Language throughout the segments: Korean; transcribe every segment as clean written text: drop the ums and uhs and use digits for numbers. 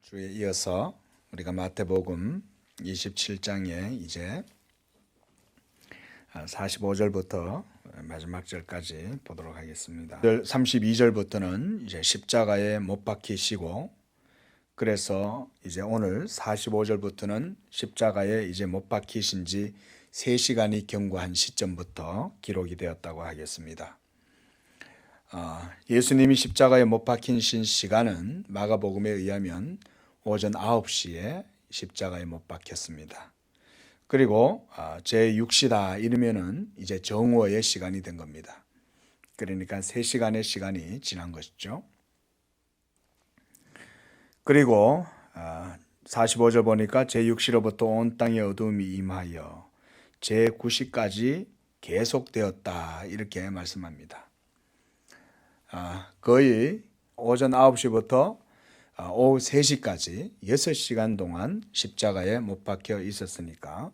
주에 이어서 우리가 마태복음 27장에 이제 45절부터 마지막 절까지 보도록 하겠습니다. 32절부터는 이제 십자가에 못 박히시고, 그래서 이제 오늘 45절부터는 십자가에 이제 못 박히신 지 3시간이 경과한 시점부터 기록이 되었다고 하겠습니다. 예수님이 십자가에 못 박히신 시간은 마가복음에 의하면 오전 9시에 십자가에 못 박혔습니다. 그리고 제6시다 이러면은 이제 정오의 시간이 된 겁니다. 그러니까 3시간의 시간이 지난 것이죠. 그리고 45절 보니까 제6시로부터 온 땅에 어두움이 임하여 제9시까지 계속되었다 이렇게 말씀합니다. 거의 오전 9시부터 오후 3시까지 6시간 동안 십자가에 못 박혀 있었으니까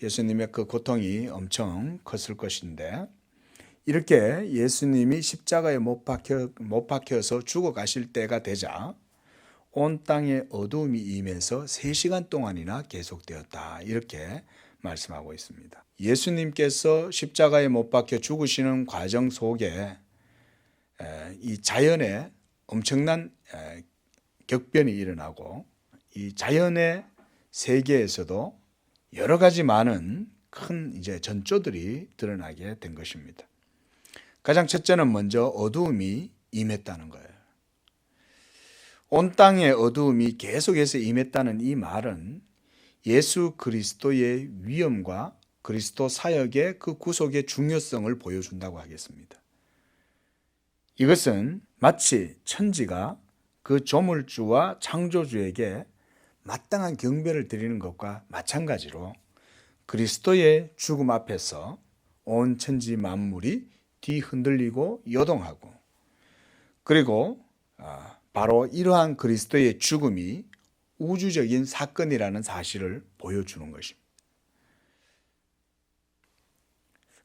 예수님의 그 고통이 엄청 컸을 것인데, 이렇게 예수님이 십자가에 못 박혀서 죽어가실 때가 되자 온 땅에 어두움이 임해서 3시간 동안이나 계속되었다 이렇게 말씀하고 있습니다. 예수님께서 십자가에 못 박혀 죽으시는 과정 속에 이 자연에 엄청난 격변이 일어나고, 이 자연의 세계에서도 여러 가지 많은 큰 이제 전조들이 드러나게 된 것입니다. 가장 첫째는 먼저 어두움이 임했다는 거예요. 온 땅에 어두움이 계속해서 임했다는 이 말은 예수 그리스도의 위엄과 그리스도 사역의 그 구속의 중요성을 보여준다고 하겠습니다. 이것은 마치 천지가 그 조물주와 창조주에게 마땅한 경배를 드리는 것과 마찬가지로 그리스도의 죽음 앞에서 온 천지 만물이 뒤흔들리고 요동하고, 그리고 바로 이러한 그리스도의 죽음이 우주적인 사건이라는 사실을 보여주는 것입니다.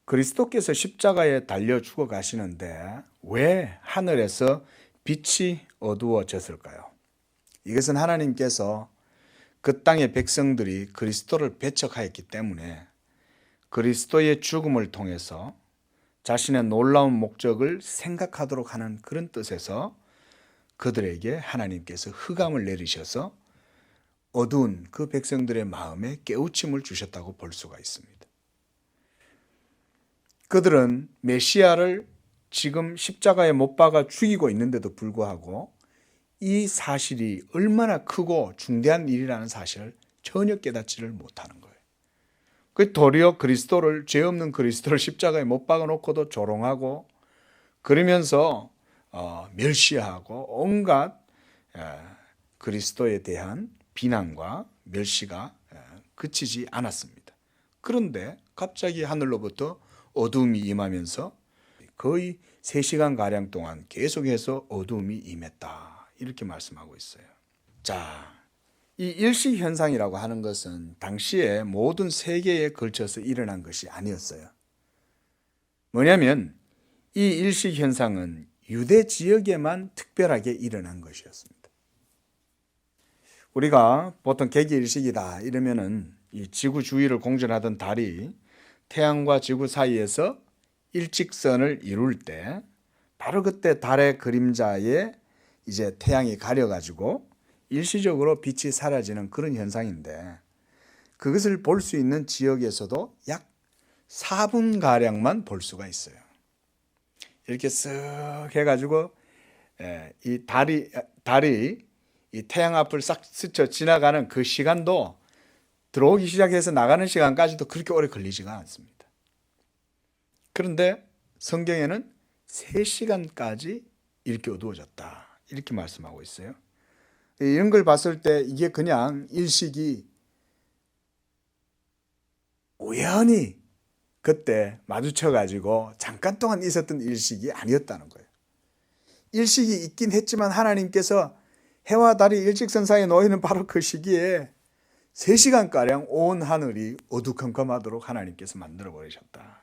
그리스도께서 십자가에 달려 죽어 가시는데 왜 하늘에서 빛이 어두워졌을까요? 이것은 하나님께서 그 땅의 백성들이 그리스도를 배척하였기 때문에 그리스도의 죽음을 통해서 자신의 놀라운 목적을 생각하도록 하는 그런 뜻에서 그들에게 하나님께서 흑암을 내리셔서 어두운 그 백성들의 마음에 깨우침을 주셨다고 볼 수가 있습니다. 그들은 메시아를 지금 십자가에 못 박아 죽이고 있는데도 불구하고 이 사실이 얼마나 크고 중대한 일이라는 사실을 전혀 깨닫지를 못하는 거예요. 그 도리어 그리스도를, 죄 없는 그리스도를 십자가에 못 박아 놓고도 조롱하고, 그러면서 멸시하고 온갖 그리스도에 대한 비난과 멸시가 그치지 않았습니다. 그런데 갑자기 하늘로부터 어두움이 임하면서 거의 3시간가량 동안 계속해서 어두움이 임했다 이렇게 말씀하고 있어요. 자, 이 일시현상이라고 하는 것은 당시에 모든 세계에 걸쳐서 일어난 것이 아니었어요. 뭐냐면 이 일시현상은 유대 지역에만 특별하게 일어난 것이었습니다. 우리가 보통 개기일식이다 이러면은 이 지구 주위를 공전하던 달이 태양과 지구 사이에서 일직선을 이룰 때 바로 그때 달의 그림자에 이제 태양이 가려가지고 일시적으로 빛이 사라지는 그런 현상인데, 그것을 볼 수 있는 지역에서도 약 4분가량만 볼 수가 있어요. 이렇게 쓱 해가지고 이 달이 이 태양 앞을 싹 스쳐 지나가는 그 시간도 들어오기 시작해서 나가는 시간까지도 그렇게 오래 걸리지가 않습니다. 그런데 성경에는 3시간까지 이렇게 어두워졌다 이렇게 말씀하고 있어요. 이런 걸 봤을 때 이게 그냥 일식이 우연히 그때 마주쳐가지고 잠깐 동안 있었던 일식이 아니었다는 거예요. 일식이 있긴 했지만 하나님께서 해와 달이 일직선 사이에 놓이는 바로 그 시기에 3시간가량 온 하늘이 어두컴컴하도록 하나님께서 만들어 버리셨다.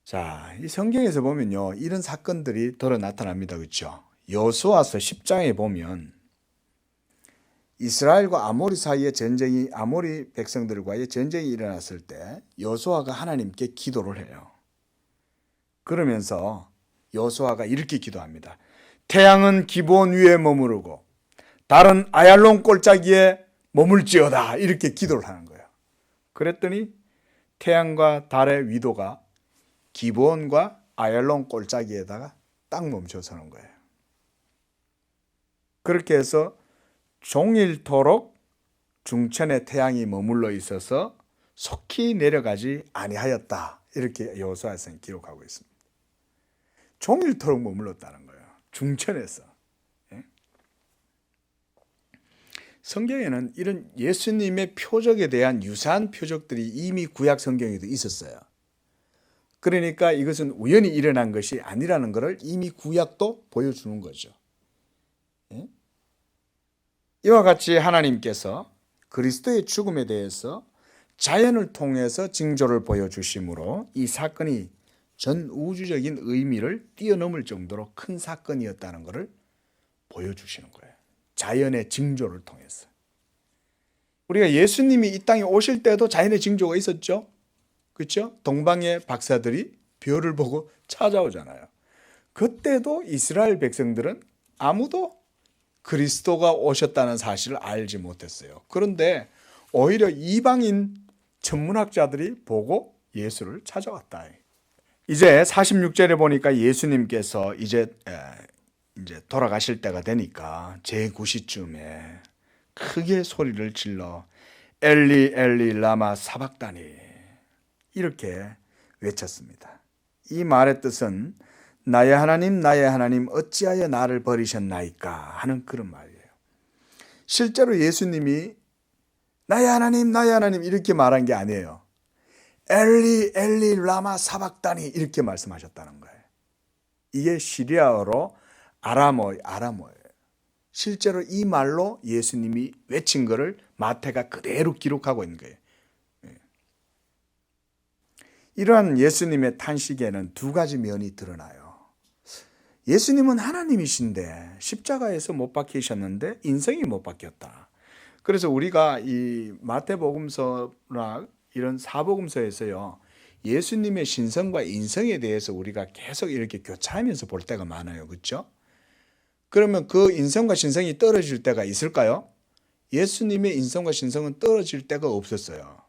자, 이 성경에서 보면요, 이런 사건들이 더러 나타납니다. 그렇죠? 여호수아서 10장에 보면 이스라엘과 아모리 사이에 아모리 백성들과의 전쟁이 일어났을 때 여호수아가 하나님께 기도를 해요. 그러면서 여호수아가 이렇게 기도합니다. 태양은 기브온 위에 머무르고 달은 아얄론 골짜기에 머물지어다. 이렇게 기도를 하는 거예요. 그랬더니 태양과 달의 위도가 기브온과 아얄론 골짜기에다가 딱 멈춰서는 거예요. 그렇게 해서 종일토록 중천에 태양이 머물러 있어서 속히 내려가지 아니하였다. 이렇게 여호수아서는 기록하고 있습니다. 종일토록 머물렀다는 거예요. 중천에서. 성경에는 이런 예수님의 표적에 대한 유사한 표적들이 이미 구약 성경에도 있었어요. 그러니까 이것은 우연히 일어난 것이 아니라는 것을 이미 구약도 보여주는 거죠. 이와 같이 하나님께서 그리스도의 죽음에 대해서 자연을 통해서 징조를 보여주심으로 이 사건이 전 우주적인 의미를 뛰어넘을 정도로 큰 사건이었다는 것을 보여주시는 거예요. 자연의 징조를 통해서. 우리가 예수님이 이 땅에 오실 때도 자연의 징조가 있었죠. 그렇죠? 동방의 박사들이 별을 보고 찾아오잖아요. 그때도 이스라엘 백성들은 아무도 그리스도가 오셨다는 사실을 알지 못했어요. 그런데 오히려 이방인 천문학자들이 보고 예수를 찾아왔다. 이제 46절에 보니까 예수님께서 이제 돌아가실 때가 되니까 제9시쯤에 크게 소리를 질러 엘리 엘리 라마 사박다니 이렇게 외쳤습니다. 이 말의 뜻은 나의 하나님 어찌하여 나를 버리셨나이까 하는 그런 말이에요. 실제로 예수님이 나의 하나님 이렇게 말한 게 아니에요. 엘리 엘리 라마 사박다니 이렇게 말씀하셨다는 거예요. 이게 시리아어로 아람어예요. 실제로 이 말로 예수님이 외친 것을 마태가 그대로 기록하고 있는 거예요. 이러한 예수님의 탄식에는 두 가지 면이 드러나요. 예수님은 하나님이신데 십자가에서 못 박히셨는데 인성이 못 박혔다. 그래서 우리가 이 마태복음서나 이런 사복음서에서요, 예수님의 신성과 인성에 대해서 우리가 계속 이렇게 교차하면서 볼 때가 많아요. 그렇죠? 그러면 그 인성과 신성이 떨어질 때가 있을까요? 예수님의 인성과 신성은 떨어질 때가 없었어요.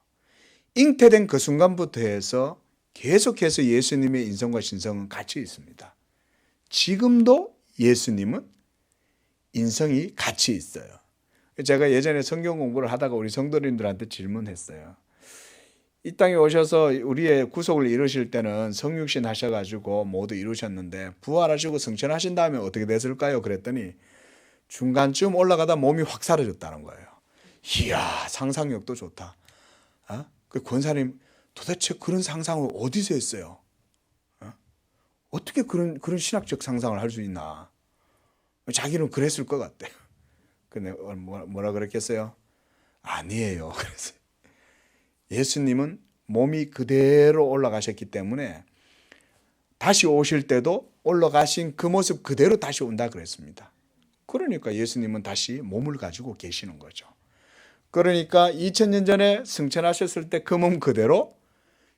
잉태된 그 순간부터 해서 계속해서 예수님의 인성과 신성은 같이 있습니다. 지금도 예수님은 인성이 같이 있어요. 제가 예전에 성경 공부를 하다가 우리 성도님들한테 질문했어요. 이 땅에 오셔서 우리의 구속을 이루실 때는 성육신 하셔가지고 모두 이루셨는데 부활하시고 승천하신 다음에 어떻게 됐을까요? 그랬더니 중간쯤 올라가다 몸이 확 사라졌다는 거예요. 이야, 상상력도 좋다. 그 권사님 도대체 그런 상상을 어디서 했어요? 어떻게 그런 신학적 상상을 할 수 있나? 자기는 그랬을 것 같대요. 근데 뭐라 그랬겠어요? 아니에요. 그래서 예수님은 몸이 그대로 올라가셨기 때문에 다시 오실 때도 올라가신 그 모습 그대로 다시 온다 그랬습니다. 그러니까 예수님은 다시 몸을 가지고 계시는 거죠. 그러니까 2000년 전에 승천하셨을 때 그 몸 그대로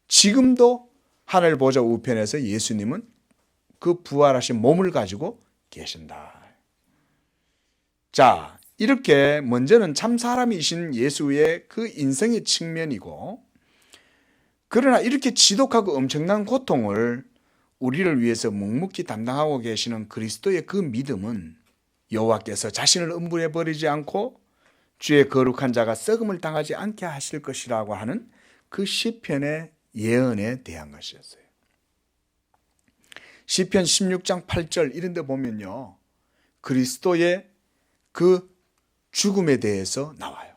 지금도 하늘 보좌 우편에서 예수님은 그 부활하신 몸을 가지고 계신다. 자, 이렇게 먼저는 참 사람이신 예수의 그 인성의 측면이고, 그러나 이렇게 지독하고 엄청난 고통을 우리를 위해서 묵묵히 담당하고 계시는 그리스도의 그 믿음은 여호와께서 자신을 음부에 버리지 않고 주의 거룩한 자가 썩음을 당하지 않게 하실 것이라고 하는 그 시편의 예언에 대한 것이었어요. 시편 16장 8절 이런 데 보면요, 그리스도의 그 죽음에 대해서 나와요.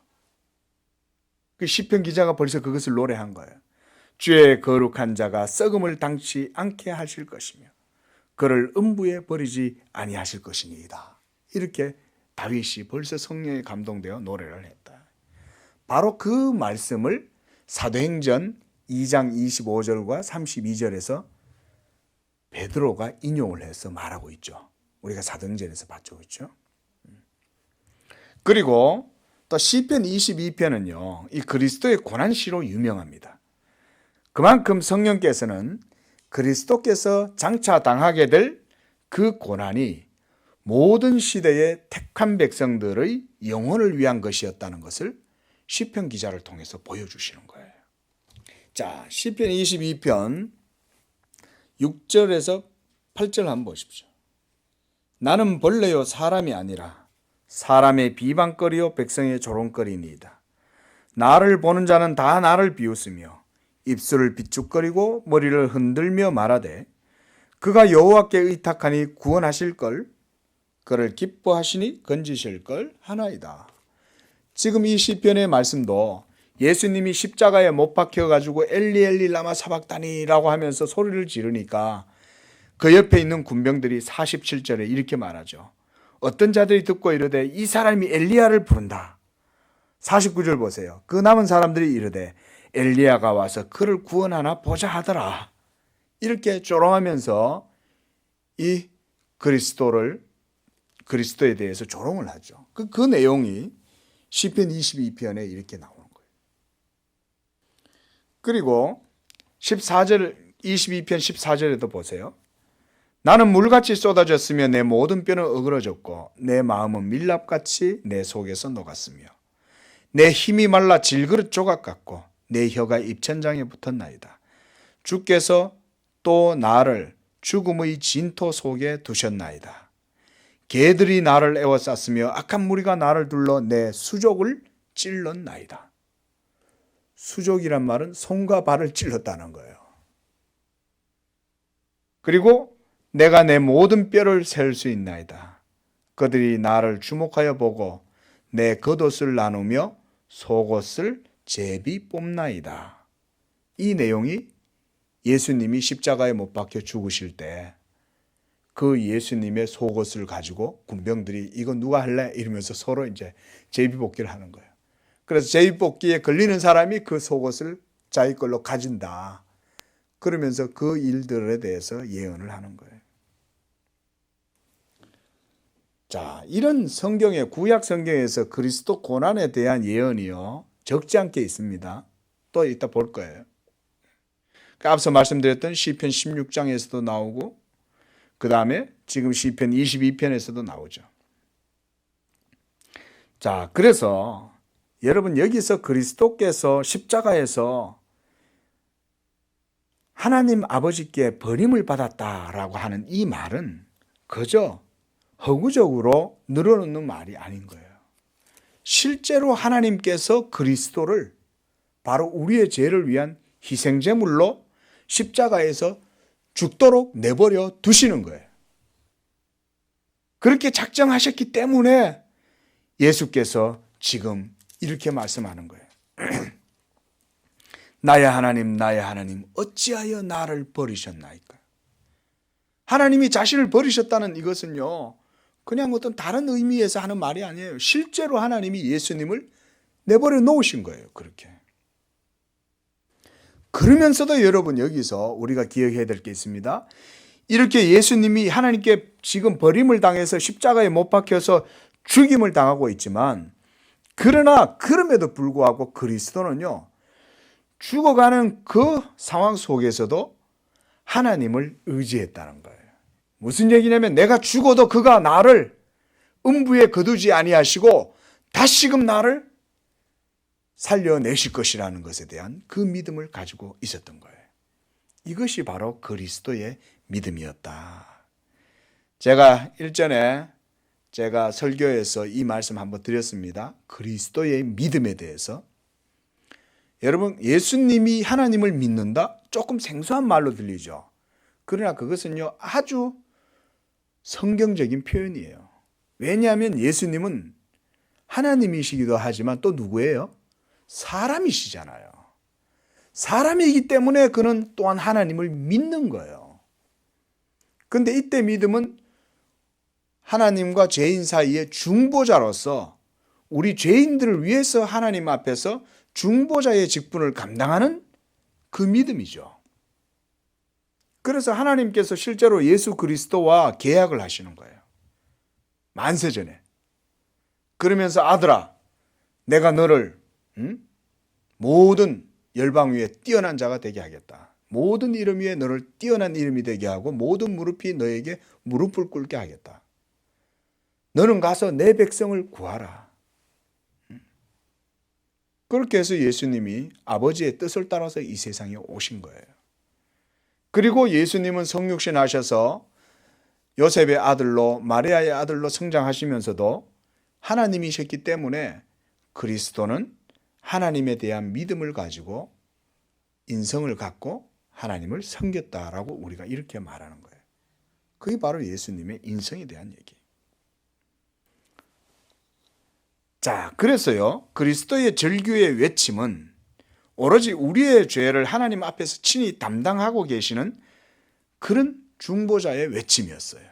그 시편 기자가 벌써 그것을 노래한 거예요. 주의 거룩한 자가 썩음을 당치 않게 하실 것이며 그를 음부에 버리지 아니하실 것이니이다. 이렇게 다윗이 벌써 성령에 감동되어 노래를 했다. 바로 그 말씀을 사도행전 2장 25절과 32절에서 베드로가 인용을 해서 말하고 있죠. 우리가 사도행전에서 봤죠. 그렇죠? 그리고 또 시편 22편은요. 이 그리스도의 고난시로 유명합니다. 그만큼 성령께서는 그리스도께서 장차 당하게 될 그 고난이 모든 시대의 택한 백성들의 영혼을 위한 것이었다는 것을 시편 기자를 통해서 보여주시는 거예요. 자, 시편 22편 6절에서 8절 한번 보십시오. 나는 벌레요 사람이 아니라 사람의 비방거리요 백성의 조롱거리니이다. 나를 보는 자는 다 나를 비웃으며 입술을 비축거리고 머리를 흔들며 말하되 그가 여호와께 의탁하니 구원하실 걸 그를 기뻐하시니 건지실 걸 하나이다. 지금 이 시편의 말씀도 예수님이 십자가에 못 박혀 가지고 엘리 엘리 라마 사박다니라고 하면서 소리를 지르니까 그 옆에 있는 군병들이 47절에 이렇게 말하죠. 어떤 자들이 듣고 이르되 이 사람이 엘리야를 부른다. 49절 보세요. 그 남은 사람들이 이르되 엘리야가 와서 그를 구원하나 보자 하더라. 이렇게 조롱하면서 이 그리스도에 대해서 조롱을 하죠. 그 내용이 시편 22편에 이렇게 나오는 거예요. 그리고 22편 14절에도 보세요. 나는 물같이 쏟아졌으며 내 모든 뼈는 어그러졌고 내 마음은 밀랍같이 내 속에서 녹았으며 내 힘이 말라 질그릇 조각 같고 내 혀가 입천장에 붙었나이다. 주께서 또 나를 죽음의 진토 속에 두셨나이다. 개들이 나를 에워쌌으며 악한 무리가 나를 둘러 내 수족을 찔렀나이다. 수족이란 말은 손과 발을 찔렀다는 거예요. 그리고 내가 내 모든 뼈를 셀 수 있나이다. 그들이 나를 주목하여 보고 내 겉옷을 나누며 속옷을 제비 뽑나이다. 이 내용이 예수님이 십자가에 못 박혀 죽으실 때 그 예수님의 속옷을 가지고 군병들이 이거 누가 할래? 이러면서 서로 이제 제비뽑기를 하는 거예요. 그래서 제비뽑기에 걸리는 사람이 그 속옷을 자기 걸로 가진다. 그러면서 그 일들에 대해서 예언을 하는 거예요. 자, 이런 성경의 구약 성경에서 그리스도 고난에 대한 예언이요 적지 않게 있습니다. 또 이따 볼 거예요. 앞서 말씀드렸던 시편 16장에서도 나오고 그 다음에 지금 시편 22편에서도 나오죠. 자, 그래서 여러분 여기서 그리스도께서 십자가에서 하나님 아버지께 버림을 받았다라고 하는 이 말은 그저 허구적으로 늘어놓는 말이 아닌 거예요. 실제로 하나님께서 그리스도를 바로 우리의 죄를 위한 희생제물로 십자가에서 죽도록 내버려 두시는 거예요. 그렇게 작정하셨기 때문에 예수께서 지금 이렇게 말씀하는 거예요. 나의 하나님, 나의 하나님, 어찌하여 나를 버리셨나이까? 하나님이 자신을 버리셨다는 이것은요, 그냥 어떤 다른 의미에서 하는 말이 아니에요. 실제로 하나님이 예수님을 내버려 놓으신 거예요. 그렇게. 그러면서도 여러분 여기서 우리가 기억해야 될 게 있습니다. 이렇게 예수님이 하나님께 지금 버림을 당해서 십자가에 못 박혀서 죽임을 당하고 있지만 그러나 그럼에도 불구하고 그리스도는요. 죽어가는 그 상황 속에서도 하나님을 의지했다는 거예요. 무슨 얘기냐면 내가 죽어도 그가 나를 음부에 거두지 아니하시고 다시금 나를 살려내실 것이라는 것에 대한 그 믿음을 가지고 있었던 거예요. 이것이 바로 그리스도의 믿음이었다. 제가 일전에 제가 설교에서 이 말씀 한번 드렸습니다. 그리스도의 믿음에 대해서. 여러분 예수님이 하나님을 믿는다? 조금 생소한 말로 들리죠. 그러나 그것은요 아주 성경적인 표현이에요. 왜냐하면 예수님은 하나님이시기도 하지만 또 누구예요? 사람이시잖아요. 사람이기 때문에 그는 또한 하나님을 믿는 거예요. 그런데 이때 믿음은 하나님과 죄인 사이의 중보자로서 우리 죄인들을 위해서 하나님 앞에서 중보자의 직분을 감당하는 그 믿음이죠. 그래서 하나님께서 실제로 예수 그리스도와 계약을 하시는 거예요. 만세전에. 그러면서 아들아, 내가 너를 모든 열방 위에 뛰어난 자가 되게 하겠다. 모든 이름 위에 너를 뛰어난 이름이 되게 하고 모든 무릎이 너에게 무릎을 꿇게 하겠다. 너는 가서 내 백성을 구하라. 그렇게 해서 예수님이 아버지의 뜻을 따라서 이 세상에 오신 거예요. 그리고 예수님은 성육신 하셔서 요셉의 아들로 마리아의 아들로 성장하시면서도 하나님이셨기 때문에 그리스도는 하나님에 대한 믿음을 가지고 인성을 갖고 하나님을 섬겼다라고 우리가 이렇게 말하는 거예요. 그게 바로 예수님의 인성에 대한 얘기. 자, 그래서요, 그리스도의 절규의 외침은 오로지 우리의 죄를 하나님 앞에서 친히 담당하고 계시는 그런 중보자의 외침이었어요.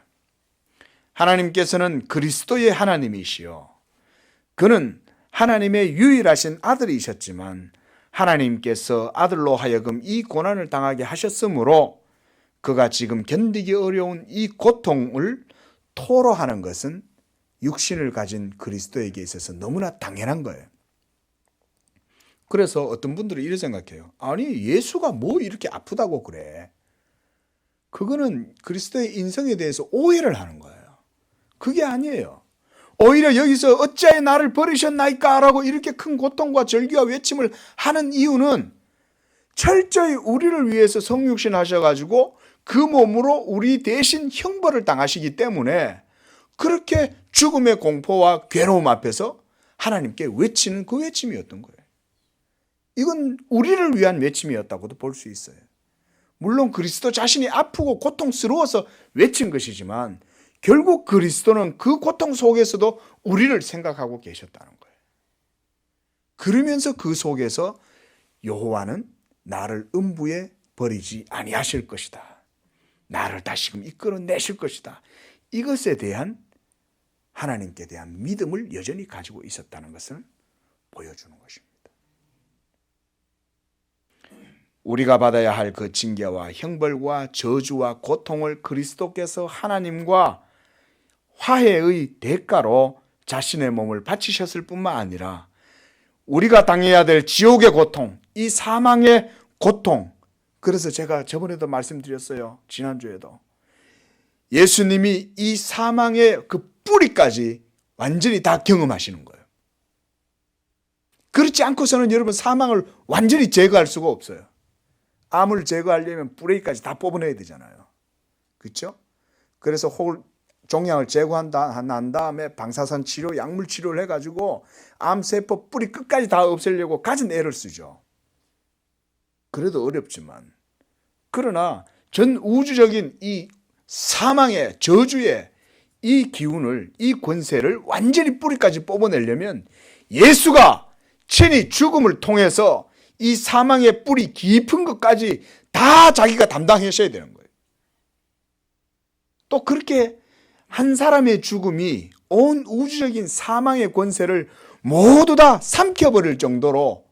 하나님께서는 그리스도의 하나님이시요, 그는 하나님의 유일하신 아들이셨지만 하나님께서 아들로 하여금 이 고난을 당하게 하셨으므로 그가 지금 견디기 어려운 이 고통을 토로하는 것은 육신을 가진 그리스도에게 있어서 너무나 당연한 거예요. 그래서 어떤 분들은 이렇게 생각해요. 아니, 예수가 뭐 이렇게 아프다고 그래. 그거는 그리스도의 인성에 대해서 오해를 하는 거예요. 그게 아니에요. 오히려 여기서 어찌하여 나를 버리셨나이까 라고 이렇게 큰 고통과 절규와 외침을 하는 이유는 철저히 우리를 위해서 성육신 하셔가지고 그 몸으로 우리 대신 형벌을 당하시기 때문에 그렇게 죽음의 공포와 괴로움 앞에서 하나님께 외치는 그 외침이었던 거예요. 이건 우리를 위한 외침이었다고도 볼 수 있어요. 물론 그리스도 자신이 아프고 고통스러워서 외친 것이지만 결국 그리스도는 그 고통 속에서도 우리를 생각하고 계셨다는 거예요. 그러면서 그 속에서 여호와는 나를 음부에 버리지 아니하실 것이다. 나를 다시금 이끌어내실 것이다. 이것에 대한 하나님께 대한 믿음을 여전히 가지고 있었다는 것을 보여주는 것입니다. 우리가 받아야 할 그 징계와 형벌과 저주와 고통을 그리스도께서 하나님과 화해의 대가로 자신의 몸을 바치셨을 뿐만 아니라 우리가 당해야 될 지옥의 고통, 이 사망의 고통, 그래서 제가 저번에도 말씀드렸어요. 지난주에도. 예수님이 이 사망의 그 뿌리까지 완전히 다 경험하시는 거예요. 그렇지 않고서는 여러분 사망을 완전히 제거할 수가 없어요. 암을 제거하려면 뿌리까지 다 뽑아내야 되잖아요. 그렇죠? 그래서 종양을 제거한 다음에 방사선 치료, 약물 치료를 해가지고 암세포 뿌리 끝까지 다 없애려고 가진 애를 쓰죠. 그래도 어렵지만, 그러나 전 우주적인 이 사망의 저주의 이 기운을, 이 권세를 완전히 뿌리까지 뽑아내려면 예수가 친히 죽음을 통해서 이 사망의 뿌리 깊은 것까지 다 자기가 담당하셔야 되는 거예요. 또 그렇게 한 사람의 죽음이 온 우주적인 사망의 권세를 모두 다 삼켜버릴 정도로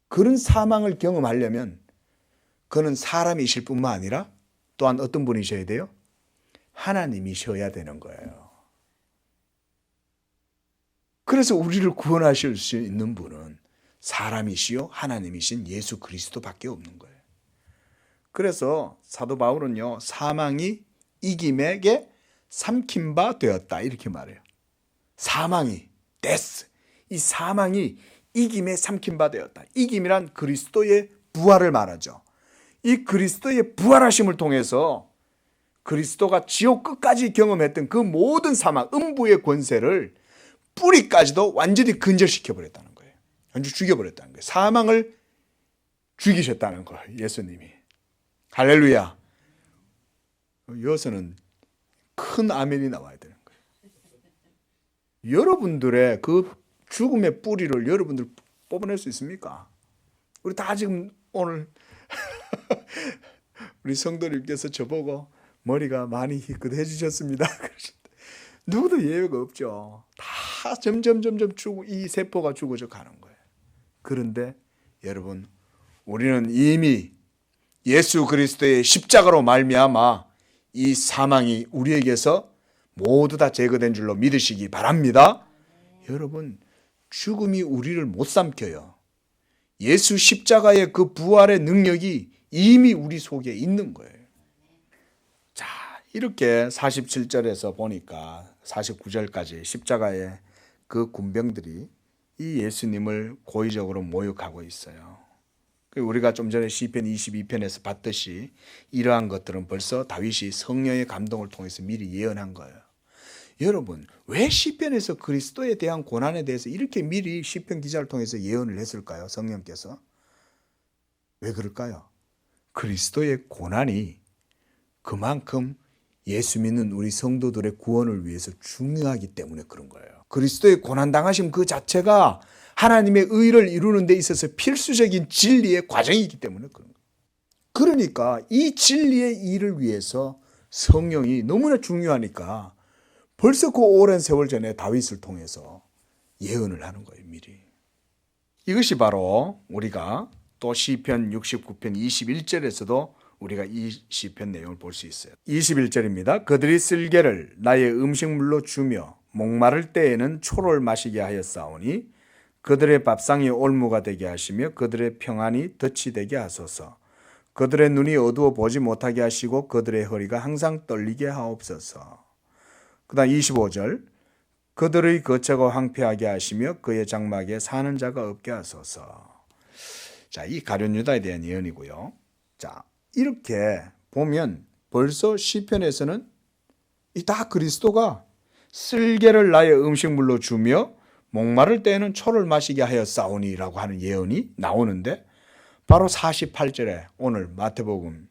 그런 사망을 경험하려면 그는 사람이실 뿐만 아니라 또한 어떤 분이셔야 돼요? 하나님이셔야 되는 거예요. 그래서 우리를 구원하실 수 있는 분은 사람이시요 하나님이신 예수 그리스도밖에 없는 거예요. 그래서 사도 바울은요, 사망이 이김에게 삼킨 바 되었다 이렇게 말해요. 사망이 데스, 이 사망이 이김에 삼킨 바 되었다. 이김이란 그리스도의 부활을 말하죠. 이 그리스도의 부활하심을 통해서 그리스도가 지옥 끝까지 경험했던 그 모든 사망, 음부의 권세를 뿌리까지도 완전히 근절시켜 버렸다는 거예요. 완전히 죽여버렸다는 거예요. 사망을 죽이셨다는 거예요, 예수님이. 할렐루야. 여기서는 큰 아멘이 나와야 되는 거예요. 여러분들의 그 죽음의 뿌리를 여러분들 뽑아낼 수 있습니까? 우리 다 지금 오늘 우리 성도님께서 저보고 머리가 많이 희끗해지셨습니다. 누구도 예외가 없죠. 다 점점 이 세포가 죽어져 가는 거예요. 그런데 여러분, 우리는 이미 예수 그리스도의 십자가로 말미암아 이 사망이 우리에게서 모두 다 제거된 줄로 믿으시기 바랍니다. 여러분, 죽음이 우리를 못 삼켜요. 예수 십자가의 그 부활의 능력이 이미 우리 속에 있는 거예요. 자, 이렇게 47절에서 보니까 49절까지 십자가의 그 군병들이 이 예수님을 고의적으로 모욕하고 있어요. 우리가 좀 전에 시편 22편에서 봤듯이 이러한 것들은 벌써 다윗이 성령의 감동을 통해서 미리 예언한 거예요. 여러분, 왜 시편에서 그리스도에 대한 고난에 대해서 이렇게 미리 시편 기자를 통해서 예언을 했을까요? 성령께서. 왜 그럴까요? 그리스도의 고난이 그만큼 예수 믿는 우리 성도들의 구원을 위해서 중요하기 때문에 그런 거예요. 그리스도의 고난당하심 그 자체가 하나님의 의를 이루는 데 있어서 필수적인 진리의 과정이기 때문에 그런 거예요. 그러니까 이 진리의 일을 위해서 성령이 너무나 중요하니까 벌써 그 오랜 세월 전에 다윗을 통해서 예언을 하는 거예요, 미리. 이것이 바로 우리가 또 시편 69편 21절에서도 우리가 이 시편 내용을 볼 수 있어요. 21절입니다. 그들이 쓸개를 나의 음식물로 주며 목마를 때에는 초를 마시게 하였사오니 그들의 밥상이 올무가 되게 하시며 그들의 평안이 덫이 되게 하소서. 그들의 눈이 어두워 보지 못하게 하시고 그들의 허리가 항상 떨리게 하옵소서. 그 다음 25절. 그들의 거처가 황폐하게 하시며 그의 장막에 사는 자가 없게 하소서. 자, 이 가룟 유다에 대한 예언이고요. 자, 이렇게 보면 벌써 시편에서는 이 다 그리스도가 쓸개를 나의 음식물로 주며 목마를 때에는 초를 마시게 하였사오니라고 하는 예언이 나오는데 바로 48절에 오늘 마태복음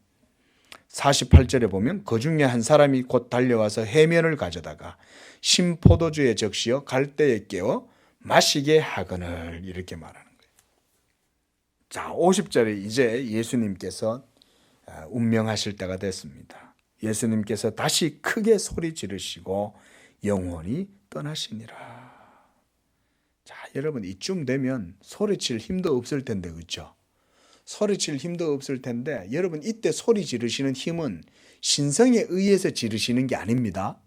48절에 보면 그 중에 한 사람이 곧 달려와서 해면을 가져다가 신포도주에 적시어 갈대에 깨어 마시게 하거늘 이렇게 말하는 거예요. 자, 50절에 이제 예수님께서 운명하실 때가 됐습니다. 예수님께서 다시 크게 소리 지르시고 영원히 떠나시니라. 자, 여러분 이쯤 되면 소리칠 힘도 없을 텐데 그렇죠? 소리칠 힘도 없을 텐데 여러분 이때 소리 지르시는 힘은 신성에 의해서 지르시는 게 아닙니다.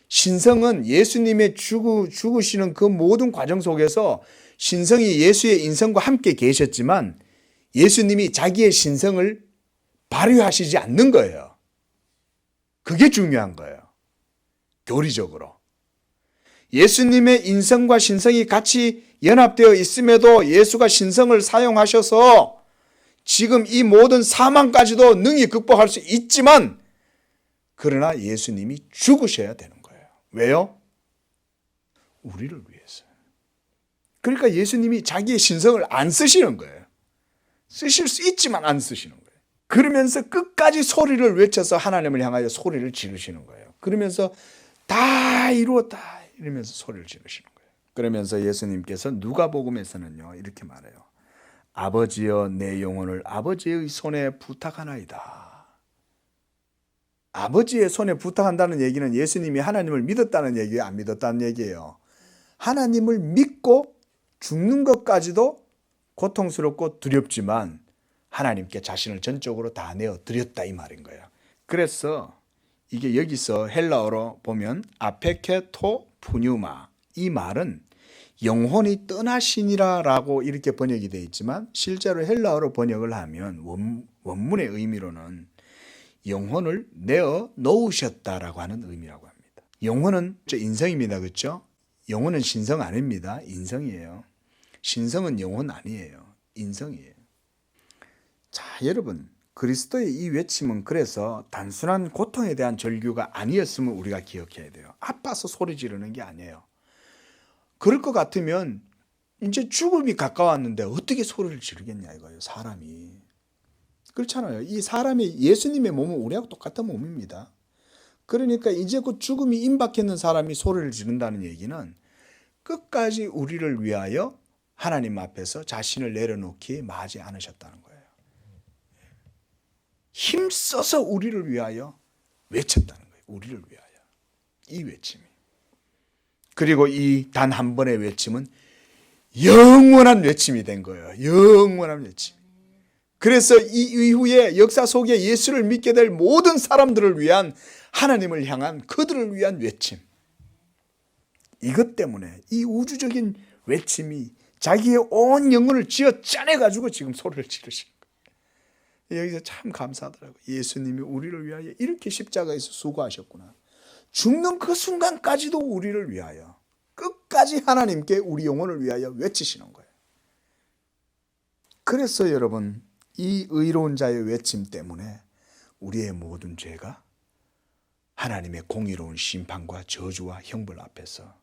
신성은 예수님의 죽으시는 그 모든 과정 속에서 신성이 예수의 인성과 함께 계셨지만 예수님이 자기의 신성을 발휘하시지 않는 거예요. 그게 중요한 거예요. 교리적으로. 예수님의 인성과 신성이 같이 연합되어 있음에도 예수가 신성을 사용하셔서 지금 이 모든 사망까지도 능히 극복할 수 있지만 그러나 예수님이 죽으셔야 되는 거예요. 왜요? 우리를 위해서. 그러니까 예수님이 자기의 신성을 안 쓰시는 거예요. 쓰실 수 있지만 안 쓰시는 거예요. 그러면서 끝까지 소리를 외쳐서 하나님을 향하여 소리를 지르시는 거예요. 그러면서 다 이루었다 이러면서 소리를 지르시는 거예요. 그러면서 예수님께서 누가복음에서는요 이렇게 말해요. 아버지여 내 영혼을 아버지의 손에 부탁하나이다. 아버지의 손에 부탁한다는 얘기는 예수님이 하나님을 믿었다는 얘기예요, 안 믿었다는 얘기예요. 하나님을 믿고 죽는 것까지도 고통스럽고 두렵지만 하나님께 자신을 전적으로 다 내어 드렸다 이 말인 거예요. 그래서 이게 여기서 헬라어로 보면 아페케토 푸뉴마 이 말은 영혼이 떠나시니라라고 이렇게 번역이 되어 있지만 실제로 헬라어로 번역을 하면 원문의 의미로는 영혼을 내어 놓으셨다라고 하는 의미라고 합니다. 영혼은 인성입니다. 그렇죠? 영혼은 신성 아닙니다. 인성이에요. 신성은 영혼 아니에요. 인성이에요. 자, 여러분 그리스도의 이 외침은 그래서 단순한 고통에 대한 절규가 아니었음을 우리가 기억해야 돼요. 아파서 소리 지르는 게 아니에요. 그럴 것 같으면 이제 죽음이 가까웠는데 어떻게 소리를 지르겠냐 이거예요. 사람이. 그렇잖아요. 이 사람이 예수님의 몸은 우리하고 똑같은 몸입니다. 그러니까 이제 그 죽음이 임박했는 사람이 소리를 지른다는 얘기는 끝까지 우리를 위하여 하나님 앞에서 자신을 내려놓기 마지 않으셨다는 거예요. 힘써서 우리를 위하여 외쳤다는 거예요. 우리를 위하여. 이 외침이. 그리고 이 단 한 번의 외침은 영원한 외침이 된 거예요. 영원한 외침. 그래서 이 이후에 역사 속에 예수를 믿게 될 모든 사람들을 위한 하나님을 향한 그들을 위한 외침. 이것 때문에 이 우주적인 외침이 자기의 온 영혼을 쥐어 짜내가지고 지금 소리를 지르시는 거예요. 여기서 참 감사하더라고요. 예수님이 우리를 위하여 이렇게 십자가에서 수고하셨구나. 죽는 그 순간까지도 우리를 위하여 끝까지 하나님께 우리 영혼을 위하여 외치시는 거예요. 그래서 여러분, 이 의로운 자의 외침 때문에 우리의 모든 죄가 하나님의 공의로운 심판과 저주와 형벌 앞에서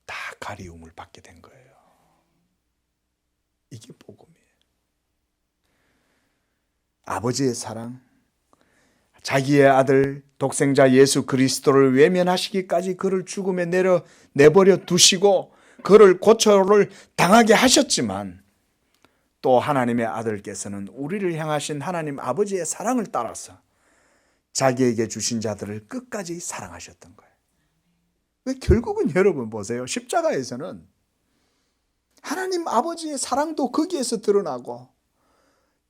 다 가리움을 받게 된 거예요. 이게 복음이에요. 아버지의 사랑, 자기의 아들 독생자 예수 그리스도를 외면하시기까지 그를 죽음에 내버려 두시고 그를 고초를 당하게 하셨지만, 또 하나님의 아들께서는 우리를 향하신 하나님 아버지의 사랑을 따라서 자기에게 주신 자들을 끝까지 사랑하셨던 거예요. 결국은 여러분 보세요. 십자가에서는 하나님 아버지의 사랑도 거기에서 드러나고,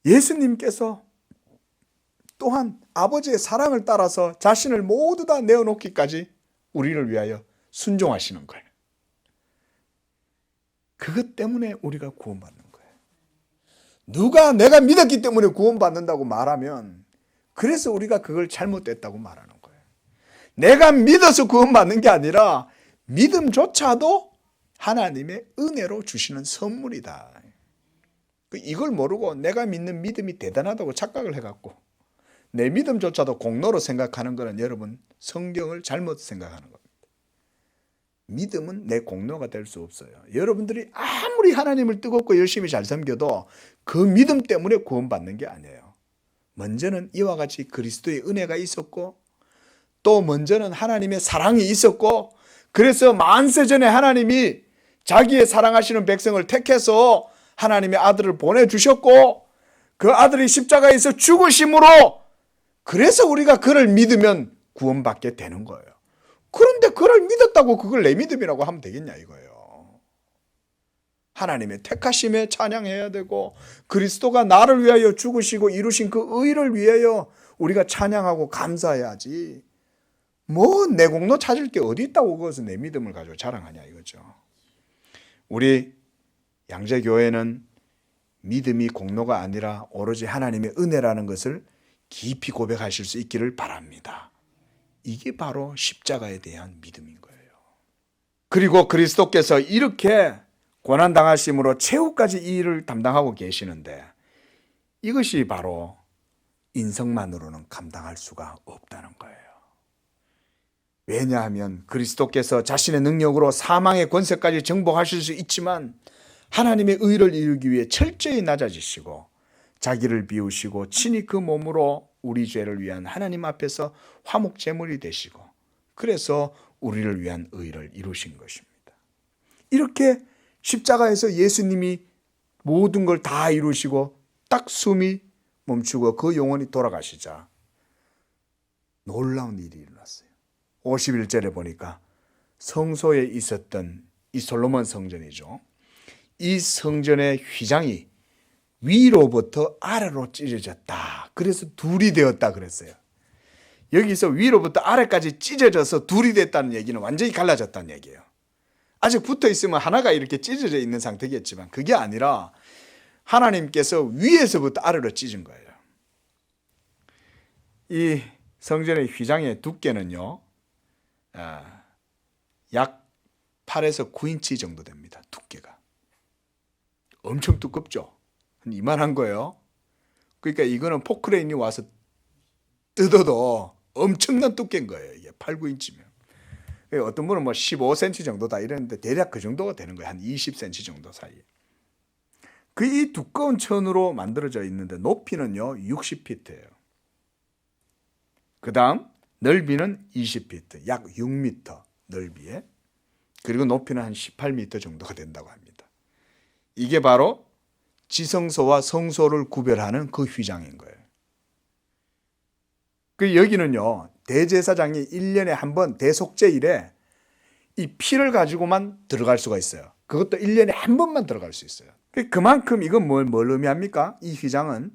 예수님께서 또한 아버지의 사랑을 따라서 자신을 모두 다 내어놓기까지 우리를 위하여 순종하시는 거예요. 그것 때문에 우리가 구원받는 거예요. 누가 내가 믿었기 때문에 구원받는다고 말하면 그래서 우리가 그걸 잘못됐다고 말하는 거예요. 내가 믿어서 구원받는 게 아니라 믿음조차도 하나님의 은혜로 주시는 선물이다. 이걸 모르고 내가 믿는 믿음이 대단하다고 착각을 해갖고 내 믿음조차도 공로로 생각하는 것은 여러분 성경을 잘못 생각하는 겁니다. 믿음은 내 공로가 될 수 없어요. 여러분들이 아무리 하나님을 뜨겁고 열심히 잘 섬겨도 그 믿음 때문에 구원받는 게 아니에요. 먼저는 이와 같이 그리스도의 은혜가 있었고, 또 먼저는 하나님의 사랑이 있었고, 그래서 만세 전에 하나님이 자기의 사랑하시는 백성을 택해서 하나님의 아들을 보내주셨고, 그 아들이 십자가에서 죽으심으로 그래서 우리가 그를 믿으면 구원받게 되는 거예요. 그런데 그를 믿었다고 그걸 내 믿음이라고 하면 되겠냐 이거예요. 하나님의 택하심에 찬양해야 되고, 그리스도가 나를 위하여 죽으시고 이루신 그 의를 위하여 우리가 찬양하고 감사해야지. 뭐 내 공로 찾을 게 어디 있다고 그것은 내 믿음을 가지고 자랑하냐 이거죠. 우리 양재교회는 믿음이 공로가 아니라 오로지 하나님의 은혜라는 것을 깊이 고백하실 수 있기를 바랍니다. 이게 바로 십자가에 대한 믿음인 거예요. 그리고 그리스도께서 이렇게 고난당하심으로 최후까지 이 일을 담당하고 계시는데, 이것이 바로 인성만으로는 감당할 수가 없다는 거예요. 왜냐하면 그리스도께서 자신의 능력으로 사망의 권세까지 정복하실 수 있지만 하나님의 의를 이루기 위해 철저히 낮아지시고 자기를 비우시고 친히 그 몸으로 우리 죄를 위한 하나님 앞에서 화목 제물이 되시고, 그래서 우리를 위한 의를 이루신 것입니다. 이렇게 십자가에서 예수님이 모든 걸 다 이루시고 딱 숨이 멈추고 그 영혼이 돌아가시자 놀라운 일이 일어났어요. 51절에 보니까 성소에 있었던 이 솔로몬 성전이죠. 이 성전의 휘장이 위로부터 아래로 찢어졌다. 그래서 둘이 되었다 그랬어요. 여기서 위로부터 아래까지 찢어져서 둘이 됐다는 얘기는 완전히 갈라졌다는 얘기예요. 아직 붙어 있으면 하나가 이렇게 찢어져 있는 상태겠지만 그게 아니라 하나님께서 위에서부터 아래로 찢은 거예요. 이 성전의 휘장의 두께는요, 약 8에서 9인치 정도 됩니다. 두께가. 엄청 두껍죠. 이만한 거예요. 그러니까 이거는 포크레인이 와서 뜯어도 엄청난 두께인 거예요. 이게 8, 9인치면. 어떤 분은 뭐 15cm 정도다 이랬는데 대략 그 정도가 되는 거예요. 한 20cm 정도 사이에. 그 이 두꺼운 천으로 만들어져 있는데 높이는요 60피트예요. 그 다음 넓이는 20피트, 약 6m 넓이에, 그리고 높이는 한 18m 정도가 된다고 합니다. 이게 바로 지성소와 성소를 구별하는 그 휘장인 거예요. 그 여기는요, 대제사장이 1년에 한 번 대속죄일에 이 피를 가지고만 들어갈 수가 있어요. 그것도 1년에 한 번만 들어갈 수 있어요. 그만큼 이건 뭘 의미합니까? 이 휘장은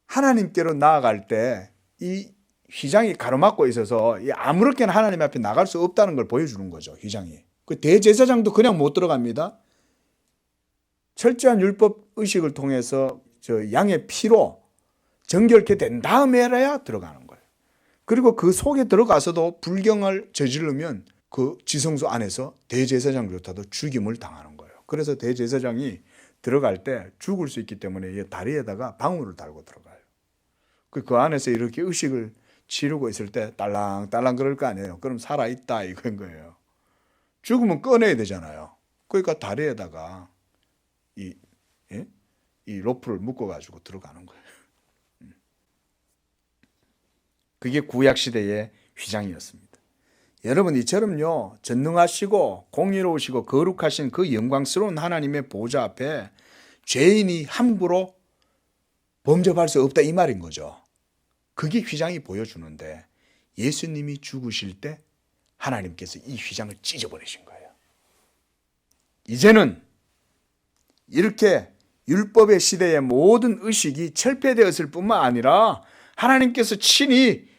하나님께로 나아갈 때 이 휘장이 가로막고 있어서 아무렇게나 하나님 앞에 나갈 수 없다는 걸 보여주는 거죠. 휘장이. 그 대제사장도 그냥 못 들어갑니다. 철저한 율법 의식을 통해서 저 양의 피로 정결케 된 다음에야 들어가는 거예요. 그리고 그 속에 들어가서도 불경을 저지르면 그 지성소 안에서 대제사장조차도 죽임을 당하는 거예요. 그래서 대제사장이 들어갈 때 죽을 수 있기 때문에 다리에다가 방울을 달고 들어가요. 그 안에서 이렇게 의식을 치르고 있을 때 딸랑딸랑 그럴 거 아니에요. 그럼 살아있다 이건 거예요. 죽으면 꺼내야 되잖아요. 그러니까 다리에다가 이 로프를 묶어가지고 들어가는 거예요. 그게 구약시대의 휘장이었습니다. 여러분, 이처럼요, 전능하시고 공의로우시고 거룩하신 그 영광스러운 하나님의 보좌 앞에 죄인이 함부로 범접할 수 없다 이 말인 거죠. 그게 휘장이 보여주는데 예수님이 죽으실 때 하나님께서 이 휘장을 찢어버리신 거예요. 이제는 이렇게 율법의 시대의 모든 의식이 철폐되었을 뿐만 아니라 하나님께서 친히